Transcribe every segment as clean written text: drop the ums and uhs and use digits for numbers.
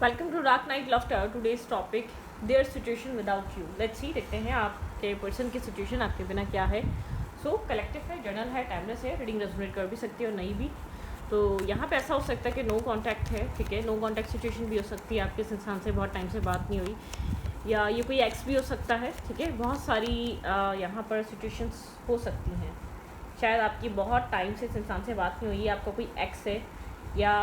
Welcome to dark night laughter. Today's topic there situation without you. Let's see, देखते हैं आपके person की situation आपके बिना क्या है। सो कलेक्टिव है, जनरल है, टाइमलेस है, रीडिंग रेजोनेट कर भी सकती है और नहीं भी। तो यहाँ पे ऐसा हो सकता है कि नो कांटेक्ट है, ठीक है। नो कांटेक्ट सिचुएशन भी हो सकती है, आपके इस इंसान से बहुत टाइम से बात नहीं हुई, या ये कोई एक्स भी हो सकता है, ठीक है। बहुत सारी यहाँ पर सिचुएशंस हो सकती हैं। शायद आपकी बहुत टाइम से इस इंसान से बात नहीं हुई, आपका कोई एक्स है, या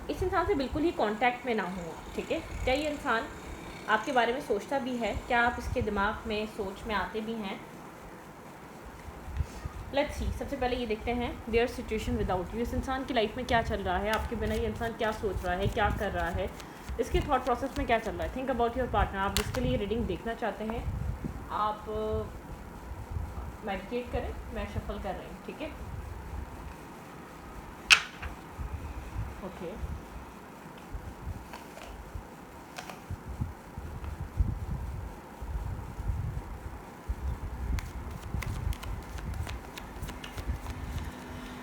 इस इंसान से बिल्कुल ही कांटेक्ट में ना हो, ठीक है। क्या ये इंसान आपके बारे में सोचता भी है? क्या आप इसके दिमाग में सोच में आते भी हैं? लेट्स सी, सबसे पहले ये देखते हैं देयर सिचुएशन विदाउट यू। इस इंसान की लाइफ में क्या चल रहा है, आपके बिना ये इंसान क्या सोच रहा है, क्या कर रहा है, इसके थॉट प्रोसेस में क्या चल रहा है। Think about your partner. आप जिसके लिए रीडिंग देखना चाहते हैं, आप मेडिटेट करें, मैं शफल कर रही हूँ, ठीक है। ओके,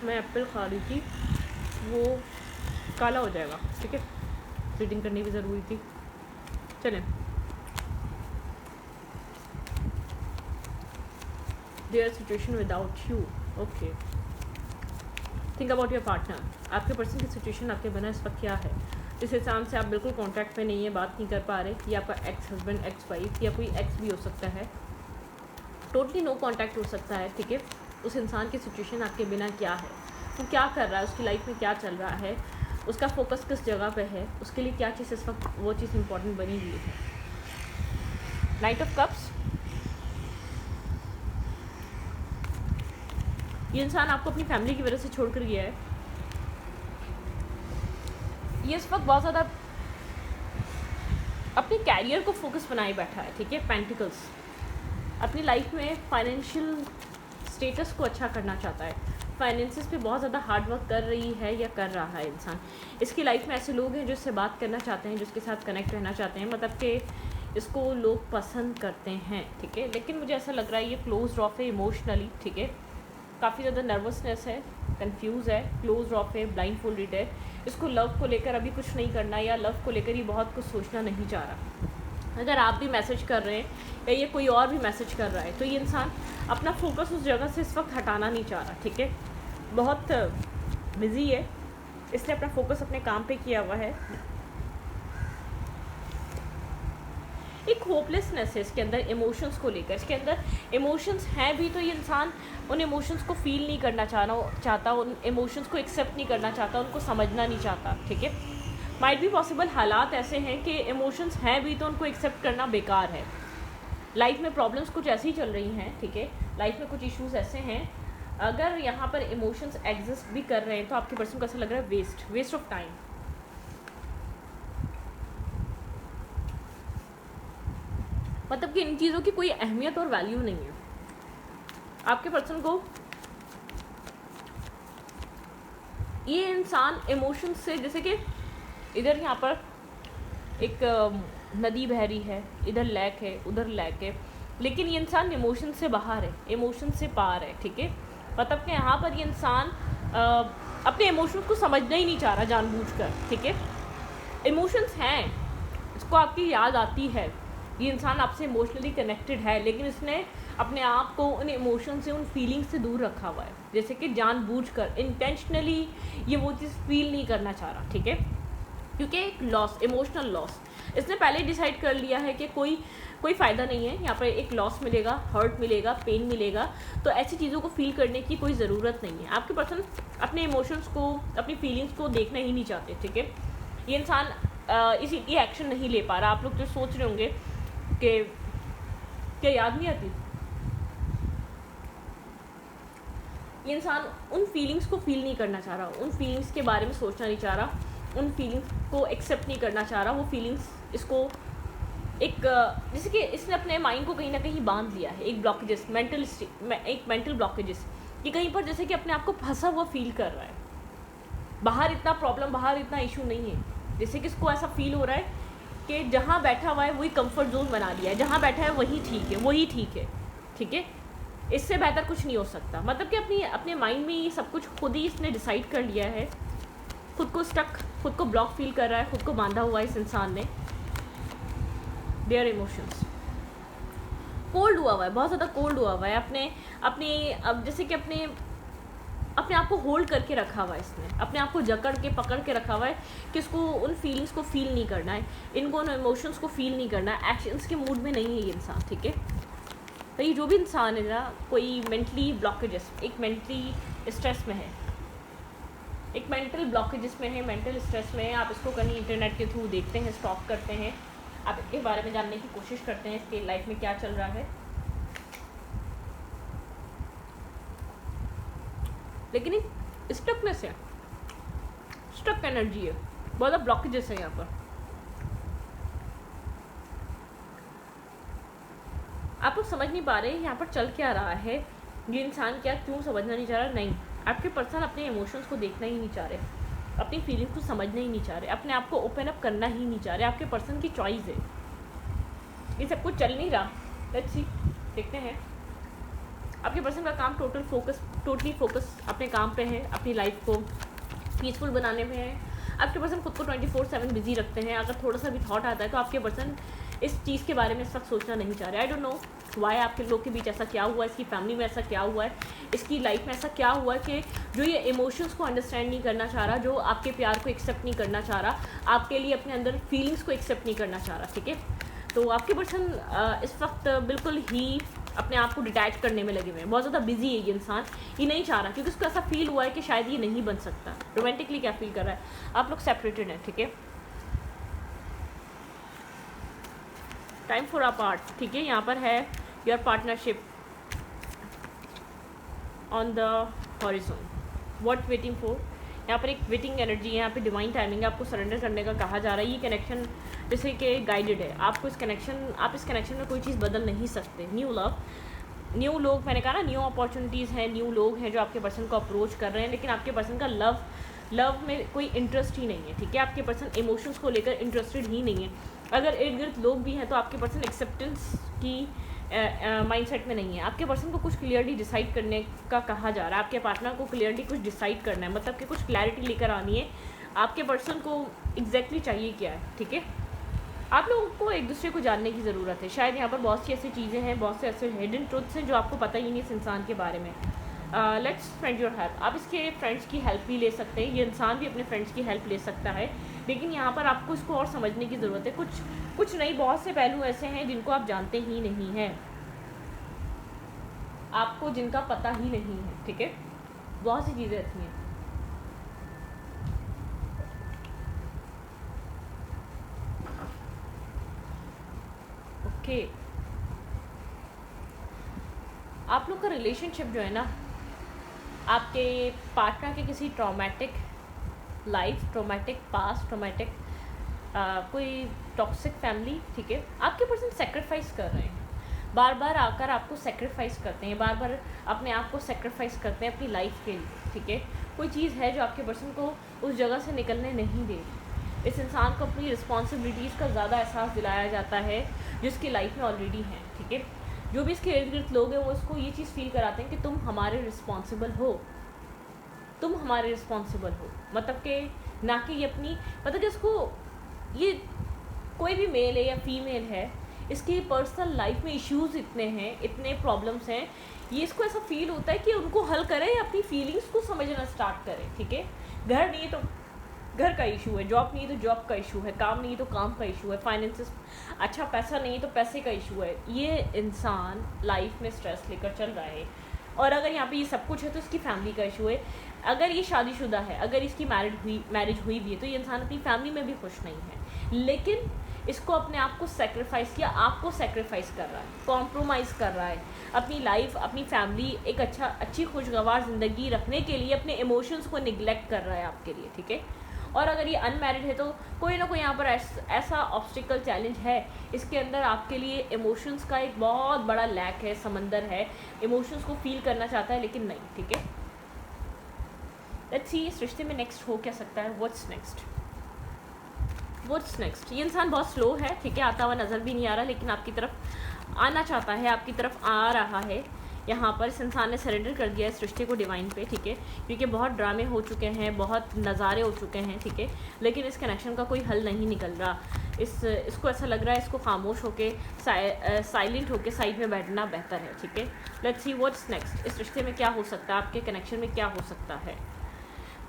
मैं एप्पल खा रही थी, वो काला हो जाएगा, ठीक है। रीडिंग करनी भी ज़रूरी थी। चलें, there situation without you. Okay, think about your partner. आपके पर्सन की सिचुएशन आपके बिना इस वक्त क्या है? इस हिसाब से आप बिल्कुल कांटेक्ट में नहीं है, बात नहीं कर पा रहे। ये आपका एक्स हस्बैंड, एक्स वाइफ, या कोई एक्स भी हो सकता है। टोटली नो कांटेक्ट हो सकता है, ठीक है। उस इंसान की सिचुएशन आपके बिना क्या है, वो क्या कर रहा है, उसकी लाइफ में क्या चल रहा है, उसका फोकस किस जगह पे है, उसके लिए क्या चीज़ इस वक्त वो चीज़ इंपॉर्टेंट बनी हुई है। Night of cups. ये इंसान आपको अपनी फैमिली की वजह से छोड़कर गया है। ये इस वक्त बहुत ज़्यादा अपने कैरियर को फोकस बनाए बैठा है, ठीक है। पेंटिकल्स, अपनी लाइफ में फाइनेंशियल स्टेटस को अच्छा करना चाहता है, फाइनेंसिस पे बहुत ज़्यादा हार्ड वर्क कर रही है या कर रहा है इंसान। इसकी लाइफ में ऐसे लोग हैं जो इससे बात करना चाहते हैं, जिसके साथ कनेक्ट रहना चाहते हैं, मतलब कि इसको लोग पसंद करते हैं, ठीक है। लेकिन मुझे ऐसा लग रहा है ये क्लोज ऑफ है इमोशनली, ठीक है। काफ़ी ज़्यादा नर्वसनेस है, कंफ्यूज है, क्लोज ऑफ है, ब्लाइंड फोल्डेड है। इसको लव को लेकर अभी कुछ नहीं करना, या लव को लेकर ये बहुत कुछ सोचना नहीं चाह रहा। अगर आप भी मैसेज कर रहे हैं या ये कोई और भी मैसेज कर रहा है, तो ये इंसान अपना फोकस उस जगह से इस वक्त हटाना नहीं चाह रहा, ठीक है। बहुत बिजी है, इसने अपना फोकस अपने काम पे किया हुआ है। एक होपलेसनेस है इसके अंदर इमोशंस को लेकर। इसके अंदर इमोशंस हैं भी, तो ये इंसान उन इमोशंस को फील नहीं करना चाहता, उन इमोशंस को एक्सेप्ट नहीं करना चाहता, उनको समझना नहीं चाहता, ठीक है। माइट बी पॉसिबल हालात ऐसे हैं कि इमोशंस हैं भी तो उनको एक्सेप्ट करना बेकार है। लाइफ में प्रॉब्लम्स कुछ ऐसी चल रही हैं, ठीक है। लाइफ में कुछ इश्यूज ऐसे हैं, अगर यहाँ पर इमोशंस एग्जिस्ट भी कर रहे हैं तो आपके पर्सन को ऐसा लग रहा है वेस्ट ऑफ टाइम। मतलब कि इन चीज़ों की कोई अहमियत और वैल्यू नहीं है। आपके पर्सन को ये इंसान इमोशंस से, जैसे कि इधर यहाँ पर एक नदी बह रही है, इधर लेक है, उधर लेक है, लेकिन ये इंसान इमोशन से बाहर है, इमोशन से पार है, ठीक है। मतलब कि यहाँ पर ये इंसान अपने इमोशंस को समझना ही नहीं चाह रहा जानबूझकर, ठीक है। इमोशंस हैं, इसको आपकी याद आती है, ये इंसान आपसे इमोशनली कनेक्टेड है, लेकिन इसने अपने आप को उन इमोशन से, उन फीलिंग्स से दूर रखा हुआ है। जैसे कि जानबूझकर, इंटेंशनली ये वो चीज़ फील नहीं करना चाह रहा, ठीक है। क्योंकि एक लॉस, इमोशनल लॉस, इसने पहले डिसाइड कर लिया है कि कोई फ़ायदा नहीं है यहाँ पर, एक लॉस मिलेगा, हर्ट मिलेगा, पेन मिलेगा, तो ऐसी चीज़ों को फील करने की कोई ज़रूरत नहीं है। आपके पर्सन अपने इमोशंस को, अपनी फीलिंग्स को देखना ही नहीं चाहते, ठीक है। ये इंसान इसी एक्शन नहीं ले पा रहा। आप लोग जो सोच रहे होंगे कि क्या याद नहीं आती, ये इंसान उन फीलिंग्स को फील नहीं करना चाह रहा, उन फीलिंग्स के बारे में सोचना नहीं चाह रहा, उन फीलिंग्स को एक्सेप्ट नहीं करना चाह रहा। वो फीलिंग्स इसको एक, जैसे कि इसने अपने माइंड को कहीं ना कहीं बांध लिया है, एक ब्लॉकेजेस, एक मेंटल ब्लॉकेजेस, कि कहीं पर जैसे कि अपने आप को फंसा हुआ फील कर रहा है। बाहर इतना प्रॉब्लम, बाहर इतना इशू नहीं है, जैसे कि इसको ऐसा फील हो रहा है कि जहाँ बैठा हुआ है वही कंफर्ट जोन बना लिया है, जहाँ बैठा है वही ठीक है, वही ठीक है, ठीक है। इससे बेहतर कुछ नहीं हो सकता। मतलब कि अपने माइंड में ये सब कुछ खुद ही इसने डिसाइड कर लिया है, खुद को स्टक खुद को ब्लॉक फील कर रहा है, खुद को बांधा हुआ है इस इंसान ने। देयर इमोशंस कोल्ड हुआ है, बहुत ज़्यादा कोल्ड हुआ है, अपने अब जैसे कि अपने आप को होल्ड करके रखा हुआ है इसने, अपने आप को जकड़ के पकड़ के रखा हुआ है कि इसको उन फीलिंग्स को फील नहीं करना है, इनको उन इमोशंस को फील नहीं करना है, एक्शंस के मूड में नहीं है ये इंसान, ठीक है। तो ये जो भी इंसान है ना, कोई मेंटली ब्लॉकेजेस, एक मेंटली स्ट्रेस में है, एक मेंटल ब्लॉकेजेस में है, मेंटल स्ट्रेस में है, आप इसको कहीं इंटरनेट के थ्रू देखते हैं, स्टॉक करते हैं, आप इसके बारे में जानने की कोशिश करते हैं, इसके लाइफ में क्या चल रहा है, लेकिन एक स्टकनेस है, स्टक एनर्जी है, बहुत ज़्यादा ब्लॉकेजेस है यहाँ पर। आप लोग समझ नहीं पा रहे यहाँ पर चल क्या रहा है, ये इंसान क्या क्यों समझना नहीं चाह रहा। नहीं, आपके पर्सन अपने इमोशंस को देखना ही नहीं चाह रहे, अपनी फीलिंग्स को समझना ही नहीं चाह रहे, अपने आप को ओपन अप करना ही नहीं चाह रहे। आपके पर्सन की चॉइस है, ये सब कुछ चल नहीं रहा। लेट्स सी, देखते हैं। आपके पर्सन का काम टोटली फोकस अपने काम पे है, अपनी लाइफ को पीसफुल बनाने में है। आपके पर्सन खुद को 24/7 बिजी रखते हैं। अगर थोड़ा सा भी थॉट आता है तो आपके पर्सन इस चीज़ के बारे में इस वक्त सोचना नहीं चाह रहे। आई डोंट नो वाई, आपके लोग के बीच ऐसा क्या हुआ है, इसकी फैमिली में ऐसा क्या हुआ है, इसकी लाइफ में ऐसा क्या हुआ है कि जो ये इमोशंस को अंडरस्टैंड नहीं करना चाह रहा, जो आपके प्यार को एक्सेप्ट नहीं करना चाह रहा, आपके लिए अपने अंदर फीलिंग्स को एक्सेप्ट नहीं करना चाह रहा, ठीक है। तो आपके पर्सन इस वक्त बिल्कुल ही अपने आप को डिटैच करने में लगे हुए हैं, बहुत ज़्यादा बिजी है ये इंसान, ये नहीं चाह रहा क्योंकि उसको ऐसा फील हुआ है कि शायद ये नहीं बन सकता। रोमांटिकली क्या फील कर रहा है, आप लोग सेपरेटेड हैं, ठीक है, टाइम फॉर अ पार्ट, ठीक है। यहाँ पर है your partnership on the horizon, what waiting for, यहाँ पर एक वेटिंग एनर्जी है, यहाँ पे डिवाइन टाइमिंग है, आपको सरेंडर करने का कहा जा रहा है। ये कनेक्शन जैसे कि गाइडेड है, आपको इस कनेक्शन में कोई चीज़ बदल नहीं सकते। न्यू लव, न्यू लोग, मैंने कहा ना न्यू अपॉर्चुनिटीज़ हैं, न्यू लोग हैं जो आपके पर्सन को अप्रोच कर रहे हैं, लेकिन आपके पर्सन का लव में कोई इंटरेस्ट ही नहीं है, ठीक है। आपके पर्सन इमोशंस को लेकर इंटरेस्टेड ही नहीं है। अगर इर्द गिर्द लोग भी हैं तो आपके पर्सन एक्सेप्टेंस की माइंडसेट में नहीं है। आपके पर्सन को कुछ क्लियरली डिसाइड करने का कहा जा रहा है, आपके पार्टनर को क्लियरली कुछ डिसाइड करना है, मतलब कि कुछ क्लैरिटी लेकर आनी है। आपके पर्सन को एग्जैक्टली चाहिए क्या है, ठीक है। आप लोगों को एक दूसरे को जानने की ज़रूरत है। शायद यहाँ पर बहुत सी ऐसी चीज़ें हैं, बहुत से ऐसे हिडन ट्रुथ्स हैं जो आपको पता ही नहीं इस इंसान के बारे में। लेट्स फ्रेंड योर हेल्प, आप इसके फ्रेंड्स की हेल्प भी ले सकते हैं, ये इंसान भी अपने फ्रेंड्स की हेल्प ले सकता है, लेकिन यहाँ पर आपको इसको और समझने की ज़रूरत है। कुछ नहीं, बहुत से पहलू ऐसे हैं जिनको आप जानते ही नहीं हैं, आपको जिनका पता ही नहीं है, ठीक है। बहुत सी चीज़ें ऐसी हैं। ओके, आप लोग का रिलेशनशिप जो है ना, आपके पार्टनर के किसी traumatic life, traumatic past, traumatic कोई टॉक्सिक फैमिली, ठीक है, आपके पर्सन सेक्रीफाइस कर रहे हैं, बार बार आकर आपको सेक्रीफाइस करते हैं, बार बार अपने आप को सेक्रीफाइस करते हैं अपनी लाइफ के लिए, ठीक है। कोई चीज़ है जो आपके पर्सन को उस जगह से निकलने नहीं दे रही। इस इंसान को अपनी रिस्पॉन्सिबिलिटीज़ का ज़्यादा एहसास दिलाया जाता है जिसकी लाइफ में ऑलरेडी है, ठीक है। जो भी इसके इर्द गिर्द लोग हैं वो इसको ये चीज़ फील कराते हैं कि तुम हमारे रिस्पॉन्सिबल हो, तुम हमारे रिस्पॉन्सिबल हो, मतलब कि ना कि ये अपनी, मतलब कि इसको, ये कोई भी मेल है या फीमेल है, इसकी पर्सनल लाइफ में इश्यूज़ इतने हैं, इतने प्रॉब्लम्स हैं, ये इसको ऐसा फील होता है कि उनको हल करें, अपनी फीलिंग्स को समझना स्टार्ट करें, ठीक है। घर नहीं तो घर का इशू है, जॉब नहीं तो जॉब का इशू है, काम नहीं तो काम का इशू है, फाइनेंसेस, अच्छा पैसा नहीं तो पैसे का इशू है। ये इंसान लाइफ में स्ट्रेस लेकर चल रहा है, और अगर यहाँ पे ये सब कुछ है तो इसकी फैमिली का इशू है। अगर ये शादीशुदा है, अगर इसकी मैरिज हुई भी है, तो ये इंसान अपनी फैमिली में भी खुश नहीं है, लेकिन इसको अपने आप को सेक्रीफाइस, या आपको सेक्रीफाइस कर रहा है, कॉम्प्रोमाइज़ कर रहा है, अपनी लाइफ, अपनी फैमिली, एक अच्छी खुशगवार ज़िंदगी रखने के लिए अपने इमोशंस को निगलेक्ट कर रहा है आपके लिए, ठीक है। और अगर ये अनमैरिड है तो कोई ना कोई यहाँ पर ऐसा ऑब्स्टिकल चैलेंज है, इसके अंदर आपके लिए इमोशंस का एक बहुत बड़ा लैक है, समंदर है, इमोशंस को फील करना चाहता है लेकिन नहीं, ठीक है। लेट्स सी इस रिश्ते में नेक्स्ट हो क्या सकता है, व्हाट्स नेक्स्ट। ये इंसान बहुत स्लो है, ठीक है, आता हुआ नज़र भी नहीं आ रहा, लेकिन आपकी तरफ आना चाहता है, आपकी तरफ आ रहा है। यहाँ पर इस इंसान ने सरेंडर कर दिया इस रिश्ते को डिवाइन पे, ठीक है, क्योंकि बहुत ड्रामे हो चुके हैं, बहुत नज़ारे हो चुके हैं, ठीक है, लेकिन इस कनेक्शन का कोई हल नहीं निकल रहा। इसको ऐसा लग रहा है इसको खामोश होके साइलेंट होके साइड में बैठना बेहतर है, ठीक है। लेट्स सी व्हाट्स नेक्स्ट, इस रिश्ते में क्या हो सकता है, आपके कनेक्शन में क्या हो सकता है।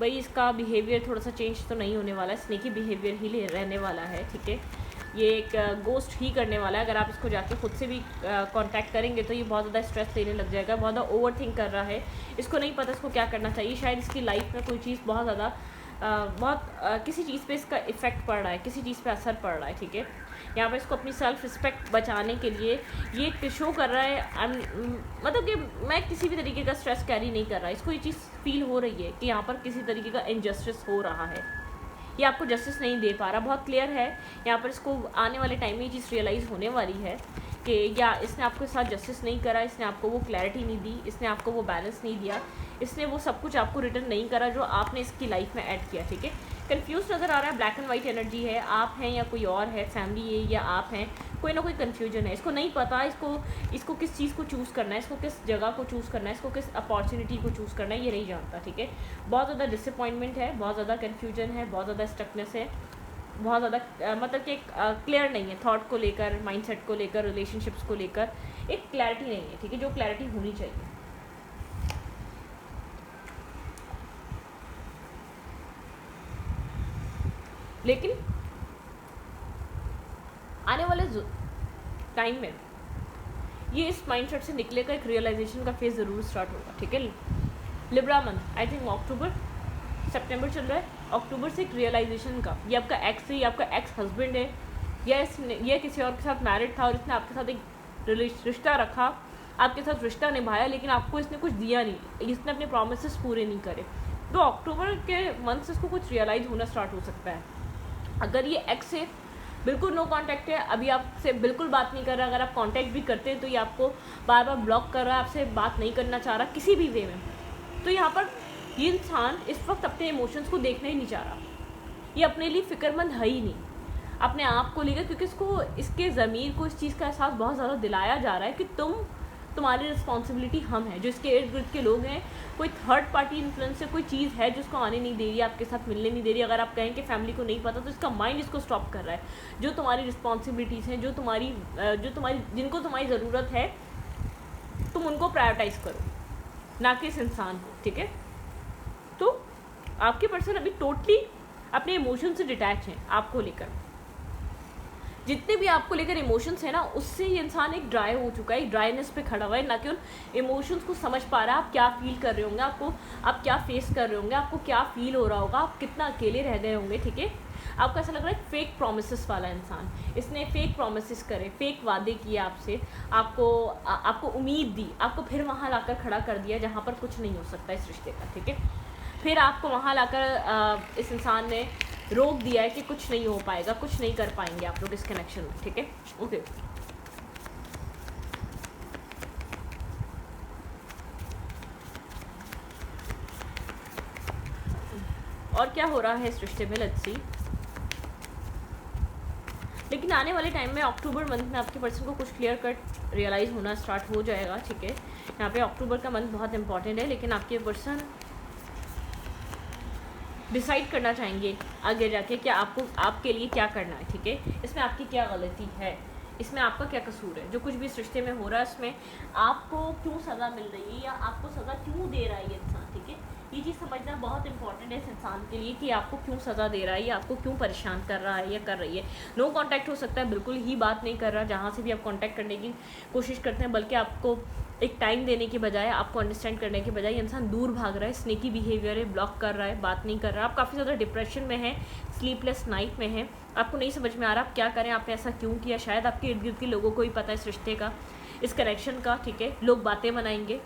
भाई इसका बिहेवियर थोड़ा सा चेंज तो नहीं होने वाला है, स्नेकी बिहेवियर ही रहने वाला है, ठीक है। ये एक गोस्ट ही करने वाला है। अगर आप इसको जाके खुद से भी कांटेक्ट करेंगे तो ये बहुत ज़्यादा स्ट्रेस लेने लग जाएगा, बहुत ज़्यादा ओवर थिंक कर रहा है, इसको नहीं पता इसको क्या करना चाहिए। शायद इसकी लाइफ में कोई चीज़ बहुत ज़्यादा किसी चीज़ पे इसका इफ़ेक्ट पड़ रहा है, किसी चीज़ पे असर पड़ रहा है, ठीक है। यहाँ पे इसको अपनी सेल्फ रिस्पेक्ट बचाने के लिए ये शो कर रहा है, मतलब कि मैं किसी भी तरीके का स्ट्रेस कैरी नहीं कर रहा, इसको ये चीज़ फील हो रही है कि यहाँ पर किसी तरीके का इनजस्टिस हो रहा है, ये आपको जस्टिस नहीं दे पा रहा। बहुत क्लियर है यहाँ पर इसको आने वाले टाइम में ये चीज़ रियलाइज़ होने वाली है कि या इसने आपके साथ जस्टिस नहीं करा, इसने आपको वो क्लैरिटी नहीं दी, इसने आपको वो बैलेंस नहीं दिया, इसने वो सब कुछ आपको रिटर्न नहीं करा जो आपने इसकी लाइफ में ऐड किया, ठीक है। कंफ्यूज नज़र आ रहा है, ब्लैक एंड वाइट एनर्जी है, आप हैं या कोई और है, फैमिली है या आप हैं, कोई ना कोई कन्फ्यूजन है, इसको नहीं पता इसको किस चीज़ को चूज़ करना है, इसको किस जगह को चूज़ करना है, इसको किस अपॉर्चुनिटी को चूज़ करना है, ये नहीं जानता, ठीक है। बहुत ज़्यादा डिसअपॉइंटमेंट है, बहुत ज़्यादा कन्फ्यूजन है, बहुत ज़्यादा स्टकनेस है, बहुत ज़्यादा मतलब कि क्लियर नहीं है थॉट को लेकर, माइंडसेट को लेकर, रिलेशनशिप्स को लेकर एक क्लैरिटी नहीं है, ठीक है, जो क्लैरिटी होनी चाहिए। लेकिन आने वाले टाइम में ये इस माइंडसेट से निकलेगा, एक रियलाइजेशन का फेज ज़रूर स्टार्ट होगा, ठीक है। लिब्रा मंथ आई थिंक अक्टूबर सितंबर चल रहा है, अक्टूबर से एक रियलाइजेशन का, ये आपका एक्स है, ये आपका एक्स हस्बैंड है, ये किसी और के साथ मैरिड था और इसने आपके साथ एक रिश्ता रखा, आपके साथ रिश्ता निभाया, लेकिन आपको इसने कुछ दिया नहीं, इसने अपने प्रॉमिसेस पूरे नहीं करे। तो अक्टूबर के मंथ से इसको कुछ रियलाइज़ होना स्टार्ट हो सकता है। अगर ये एक्स से बिल्कुल नो कांटेक्ट है, अभी आपसे बिल्कुल बात नहीं कर रहा, अगर आप कांटेक्ट भी करते हैं तो ये आपको बार बार ब्लॉक कर रहा है, आपसे बात नहीं करना चाह रहा किसी भी वे में, तो यहाँ पर ये इंसान इस वक्त अपने इमोशंस को देखना ही नहीं चाह रहा, ये अपने लिए फ़िक्रमंद है ही नहीं अपने आप को लेकर, क्योंकि इसको इसके ज़मीर को इस चीज़ का एहसास बहुत ज़्यादा दिलाया जा रहा है कि तुम्हारी रिस्पॉन्सिबिलिटी हम हैं, जो इसके इर्द गिर्द के लोग हैं, कोई थर्ड पार्टी इन्फ्लुएंस से कोई चीज़ है जो उसको आने नहीं दे रही है, आपके साथ मिलने नहीं दे रही। अगर आप कहें कि फैमिली को नहीं पता तो इसका माइंड इसको स्टॉप कर रहा है। जो तुम्हारी रिस्पॉन्सिबिलिटीज़ हैं, जो तुम्हारी जिनको तुम्हारी ज़रूरत है, तुम उनको प्रायोरिटाइज़ करो, ना कि इस इंसान को, ठीक है। तो आपके पर्सन अभी टोटली अपने इमोशन से डिटैच हैं आपको लेकर, जितने भी आपको लेकर इमोशंस है ना, उससे ये इंसान एक ड्राई हो चुका है, एक ड्राइनेस पे खड़ा हुआ है, ना कि उन इमोशंस को समझ पा रहा है। आप क्या फील कर रहे होंगे, आप क्या फेस कर रहे होंगे, आपको क्या फील हो रहा होगा, आप कितना अकेले रह गए होंगे, ठीक है। आपको ऐसा लग रहा है फेक प्रोमिसेस वाला इंसान, इसने फेक प्रोमिसेस करे, फेक वादे किए आपसे, आपको उम्मीद दी, आपको फिर वहाँ लाकर खड़ा कर दिया जहाँ पर कुछ नहीं हो सकता इस रिश्ते का, ठीक है। फिर आपको वहाँ लाकर इस इंसान ने रोक दिया है कि कुछ नहीं हो पाएगा, कुछ नहीं कर पाएंगे आप लोग इस कनेक्शन में, ठीक है। ओके, और क्या हो रहा है इस रिश्ते में, लेट्स सी। लेकिन आने वाले टाइम में अक्टूबर मंथ में आपके पर्सन को कुछ क्लियर कट रियलाइज़ होना स्टार्ट हो जाएगा, ठीक है। यहाँ पे अक्टूबर का मंथ बहुत इंपॉर्टेंट है, लेकिन आपके पर्सन डिसाइड करना चाहेंगे आगे जाके कि आपके लिए क्या करना है, ठीक है। इसमें आपकी क्या गलती है, इसमें आपका क्या कसूर है, जो कुछ भी इस रिश्ते में हो रहा है उसमें आपको क्यों सज़ा मिल रही है या आपको सज़ा क्यों दे रहा है ये इंसान, ठीक है। ये चीज़ समझना बहुत इंपॉर्टेंट है इस इंसान के लिए कि आपको क्यों सज़ा दे रहा है या आपको क्यों परेशान कर रहा है या कर रही है। नो कांटेक्ट हो सकता है, बिल्कुल ही बात नहीं कर रहा, जहाँ से भी आप कांटेक्ट करने की कोशिश करते हैं, बल्कि आपको एक टाइम देने के बजाय, आपको अंडरस्टैंड करने के बजाय इंसान दूर भाग रहा है, स्नेकी बिहेवियर है, ब्लॉक कर रहा है, बात नहीं कर रहा। आप काफ़ी ज़्यादा डिप्रेशन में हैं, स्लीपलेस नाइट में हैं, आपको नहीं समझ में आ रहा आप क्या करें, आपने ऐसा क्यों किया। शायद आपके इर्द गिर्द के लोगों को ही पता है इस रिश्ते का, इस कनेक्शन का, ठीक है। लोग बातें बनाएंगे,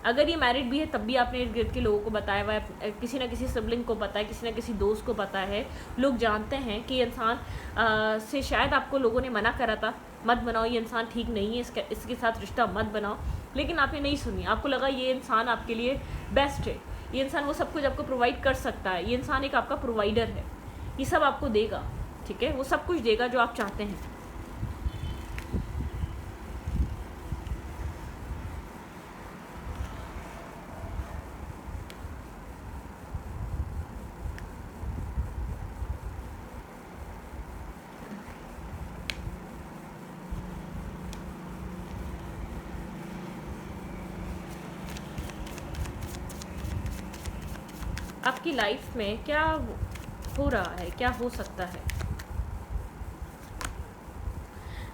अगर ये मैरिड भी है तब भी आपने इर्द गिर्द के लोगों को बताया हुआ है, किसी ना किसी सिबलिंग को पता है, किसी ना किसी दोस्त को पता है, लोग जानते हैं कि इंसान से शायद आपको लोगों ने मना करा था, मत बनाओ, ये इंसान ठीक नहीं है, इसके साथ रिश्ता मत बनाओ, लेकिन आपने नहीं सुनी। आपको लगा ये इंसान आपके लिए बेस्ट है, ये इंसान वो सब कुछ आपको प्रोवाइड कर सकता है, ये इंसान एक आपका प्रोवाइडर है, ये सब आपको देगा, ठीक है, वो सब कुछ देगा जो आप चाहते हैं। आपकी लाइफ में क्या हो रहा है, क्या हो सकता है।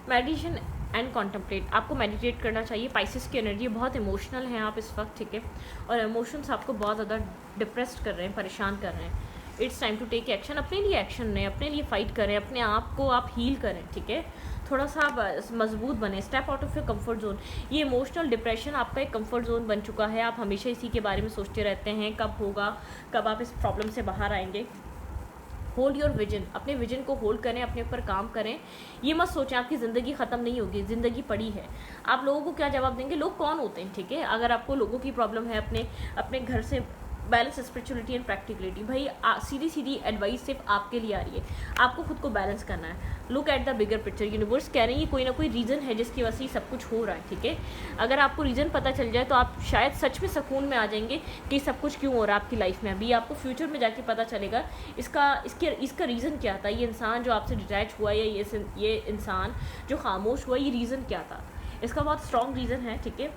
मेडिटेशन एंड कॉन्टम्पलेट, आपको मेडिटेट करना चाहिए। पाइसेस की एनर्जी बहुत इमोशनल है आप इस वक्त, ठीक है, और इमोशंस आपको बहुत ज़्यादा डिप्रेस्ड कर रहे हैं, परेशान कर रहे हैं। It's time to take action. अपने लिए एक्शन लें, अपने लिए फ़ाइट करें, अपने आप को आप हील करें, ठीक है। थोड़ा सा आप मजबूत बने, step out of your comfort zone. ये इमोशनल डिप्रेशन आपका एक कंफर्ट जोन बन चुका है। आप हमेशा इसी के बारे में सोचते रहते हैं, कब होगा, कब आप इस प्रॉब्लम से बाहर आएंगे। होल्ड योर विजन, अपने विजन को होल्ड करें, अपने ऊपर काम करें। ये मत सोचें आपकी ज़िंदगी ख़त्म नहीं होगी, ज़िंदगी पड़ी है। आप लोगों को क्या जवाब देंगे, लोग कौन होते हैं, ठीक है। अगर आपको लोगों की प्रॉब्लम है, अपने घर से बैलेंस स्पिरिचुअलिटी एंड प्रैक्टिकलिटी, भाई सीधी सीधी एडवाइस सिर्फ आपके लिए आ रही है, आपको खुद को बैलेंस करना है। Look at the bigger picture. Universe कह रहे हैं ये कोई ना कोई रीज़न है जिसकी वजह से सब कुछ हो रहा है, ठीक है। अगर आपको रीज़न पता चल जाए तो आप शायद सच में सुकून में आ जाएंगे कि सब कुछ क्यों हो रहा है आपकी लाइफ में। अभी आपको फ्यूचर में जाके पता चलेगा इसका रीज़न क्या था। ये इंसान जो आपसे डिटैच हुआ, या ये इंसान जो खामोश हुआ, ये रीज़न क्या था। इसका बहुत स्ट्रॉन्ग रीज़न है, ठीक है।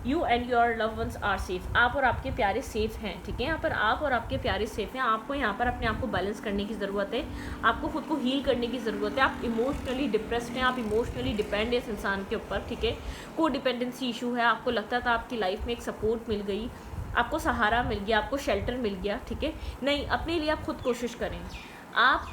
You and your love ones are safe, आप और आपके प्यारे सेफ हैं, ठीक है। यहाँ पर आप और आपके प्यारे सेफ हैं। आपको यहाँ पर अपने आप को बैलेंस करने की ज़रूरत है, आपको खुद को हील करने की ज़रूरत है। आप इमोशनली डिप्रेस्ड हैं, आप इमोशनली डिपेंड है इस इंसान के ऊपर, ठीक है। को डिपेंडेंसी इशू है। आपको लगता था आपकी लाइफ में एक सपोर्ट मिल गई, आपको सहारा मिल गया, आपको शेल्टर मिल गया, ठीक है। नहीं, अपने लिए आप खुद कोशिश करें। आप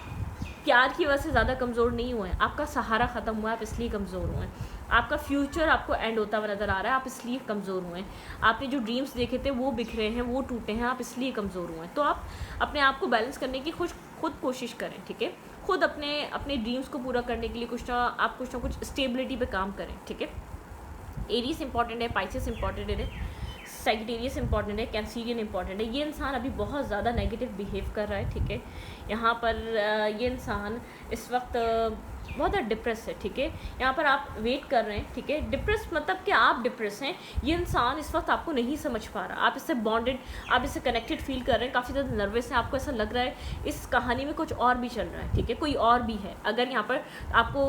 प्यार की वजह से ज़्यादा कमज़ोर नहीं हुए, आपका सहारा ख़त्म हुआ, आप इसलिए कमज़ोर हुए। आपका फ्यूचर आपको एंड होता हुआ नज़र आ रहा है, आप इसलिए कमज़ोर हुए। आपने जो ड्रीम्स देखे थे वो बिखरे हैं, वो टूटे हैं, आप इसलिए कमज़ोर हुए। तो आप अपने आप को बैलेंस करने की खुद कोशिश करें, ठीक है। खुद अपने ड्रीम्स को पूरा करने के लिए कुछ ना कुछ स्टेबिलिटी पे काम करें, ठीक है। एरीज इंपॉर्टेंट है, पाइसेस इंपॉर्टेंट है, सैजिटेरियस इंपॉर्टेंट है, कैंसरियन इंपॉर्टेंट है। ये इंसान अभी बहुत ज़्यादा नेगेटिव बिहेव कर रहा है, ठीक है। यहाँ पर ये इंसान इस वक्त बहुत ज़्यादा डिप्रेस है, ठीक है। यहाँ पर आप वेट कर रहे हैं, ठीक है। डिप्रेस मतलब कि आप डिप्रेस हैं, ये इंसान इस वक्त आपको नहीं समझ पा रहा। आप इससे बॉन्डेड, आप इससे कनेक्टेड फील कर रहे हैं, काफ़ी ज़्यादा नर्वस हैं, आपको ऐसा लग रहा है इस कहानी में कुछ और भी चल रहा है, ठीक है। कोई और भी है। अगर यहाँ पर आपको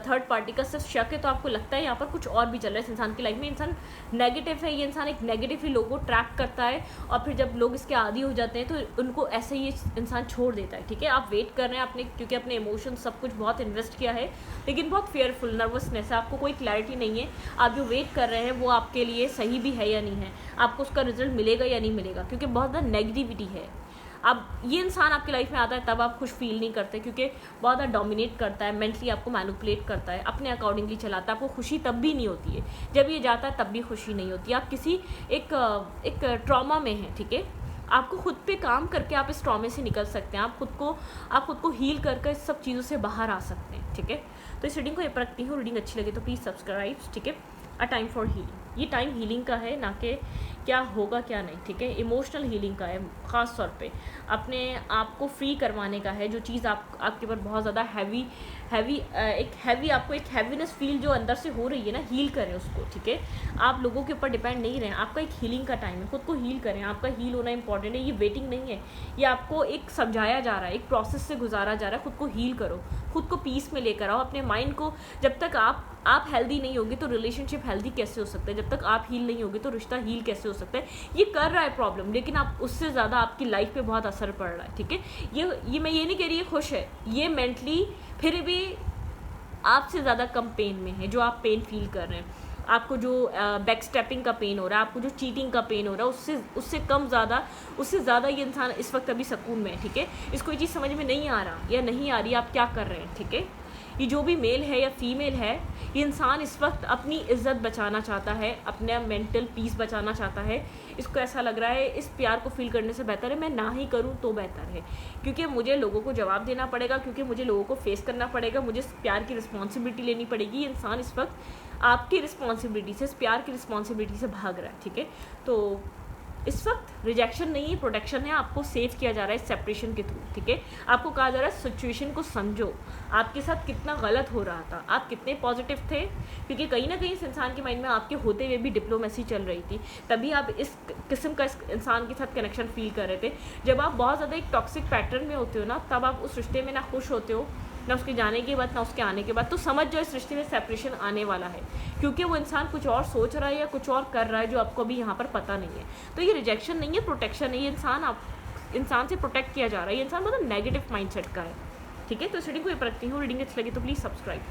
थर्ड पार्टी का सिर्फ शक है तो आपको लगता है यहाँ पर कुछ और भी चल रहा है इस इंसान की लाइफ में। इंसान नेगेटिव है, ये इंसान एक नेगेटिव ही लोगों को ट्रैप करता है, और फिर जब लोग इसके आदी हो जाते हैं तो उनको ऐसे ही इंसान छोड़ देता है, ठीक है। आप वेट कर रहे हैं आपने, क्योंकि अपने इमोशन सब कुछ बहुत इन्वेस्ट किया है, लेकिन बहुत फेयरफुल नर्वसनेस है, आपको कोई क्लैरिटी नहीं है। आप जो वेट कर रहे हैं वो आपके लिए सही भी है या नहीं है, आपको उसका रिजल्ट मिलेगा या नहीं मिलेगा, क्योंकि बहुत ज़्यादा नेगेटिविटी है। अब ये इंसान आपकी लाइफ में आता है तब आप खुश फील नहीं करते, क्योंकि बहुत ज़्यादा डोमिनेट करता है, मेंटली आपको मैनिपुलेट करता है, अपने अकॉर्डिंगली चलाता है। आपको खुशी तब भी नहीं होती है जब ये जाता है, तब भी खुशी नहीं होती। आप किसी एक ट्रॉमा में हैं, ठीक है। आपको खुद पे काम करके आप इस ट्रॉमे से निकल सकते हैं, आप खुद को हील करके इस सब चीज़ों से बाहर आ सकते हैं, ठीक है। तो इस रीडिंग को ये पर रखती हूँ। रीडिंग अच्छी लगे तो प्लीज़ सब्सक्राइब, ठीक है। अ टाइम फॉर हीलिंग, ये टाइम हीलिंग का है, ना कि क्या होगा क्या नहीं, ठीक है। इमोशनल हीलिंग का है, ख़ास तौर पे अपने आप को फ्री करवाने का है। जो चीज़ आपके ऊपर बहुत ज़्यादा आपको एक हैवीनेस फील जो अंदर से हो रही है ना, हील करें उसको, ठीक है। आप लोगों के ऊपर डिपेंड नहीं रहें, आपका एक हीलिंग का टाइम है, खुद को हील करें। आपका हील होना इंपॉर्टेंट है, ये वेटिंग नहीं है, ये आपको एक समझाया जा रहा है, एक प्रोसेस से गुजारा जा रहा है। खुद को हील करो, खुद को पीस में लेकर आओ, अपने माइंड को। जब तक आप हेल्दी नहीं होगी तो रिलेशनशिप हेल्दी कैसे हो सकता है, जब तक आप हील नहीं होगी तो रिश्ता हील कैसे हो सकता है। ये कर रहा है प्रॉब्लम, लेकिन आप उससे ज़्यादा आपकी लाइफ पे बहुत असर पड़ रहा है, ठीक है। ये मैं ये नहीं कह रही है खुश है, ये मेंटली फिर भी आपसे ज़्यादा कम पेन में है। जो आप पेन फील कर रहे हैं, आपको जो बैक स्टेपिंग का पेन हो रहा है, आपको जो चीटिंग का पेन हो रहा है, उससे ज़्यादा ये इंसान इस वक्त अभी सुकून में है, ठीक है। इसको ये चीज़ समझ में नहीं आ रहा या नहीं आ रही आप क्या कर रहे हैं, ठीक है। ये जो भी मेल है या फीमेल है, ये इंसान इस वक्त अपनी इज्जत बचाना चाहता है, अपना मेंटल पीस बचाना चाहता है। इसको ऐसा लग रहा है इस प्यार को फील करने से बेहतर है मैं ना ही करूं तो बेहतर है, क्योंकि मुझे लोगों को जवाब देना पड़ेगा, क्योंकि मुझे लोगों को फेस करना पड़ेगा, मुझे इस प्यार की रिस्पॉन्सिबिलिटी लेनी पड़ेगी। ये इंसान इस वक्त आपकी रिस्पॉन्सिबिलिटी से, इस प्यार की रिस्पॉन्सिबिलिटी से भाग रहा है, ठीक है। तो इस वक्त रिजेक्शन नहीं है, प्रोटेक्शन है। आपको सेव किया जा रहा है सेपरेशन के थ्रू, ठीक है। आपको कहा जा रहा है सिचुएशन को समझो, आपके साथ कितना गलत हो रहा था, आप कितने पॉजिटिव थे, क्योंकि कहीं ना कहीं इस इंसान के माइंड में आपके होते हुए भी डिप्लोमेसी चल रही थी, तभी आप इस किस्म का इस इंसान के साथ कनेक्शन फील कर रहे थे। जब आप बहुत ज़्यादा एक टॉक्सिक पैटर्न में होते हो ना, तब आप उस रिश्ते में ना खुश होते हो, ना उसके जाने के बाद ना उसके आने के बाद। तो समझ जाओ इस रिश्ते में सेपरेशन आने वाला है, क्योंकि वो इंसान कुछ और सोच रहा है या कुछ और कर रहा है जो आपको अभी यहाँ पर पता नहीं है। तो ये रिजेक्शन नहीं है, प्रोटेक्शन है। ये इंसान आप इंसान से प्रोटेक्ट किया जा रहा है, ये इंसान बहुत नेगेटिव माइंडसेट का है, ठीक है। तो इस रीडिंग को ये रखती हूँ, रीडिंग अच्छी लगी तो प्लीज़ सब्सक्राइब।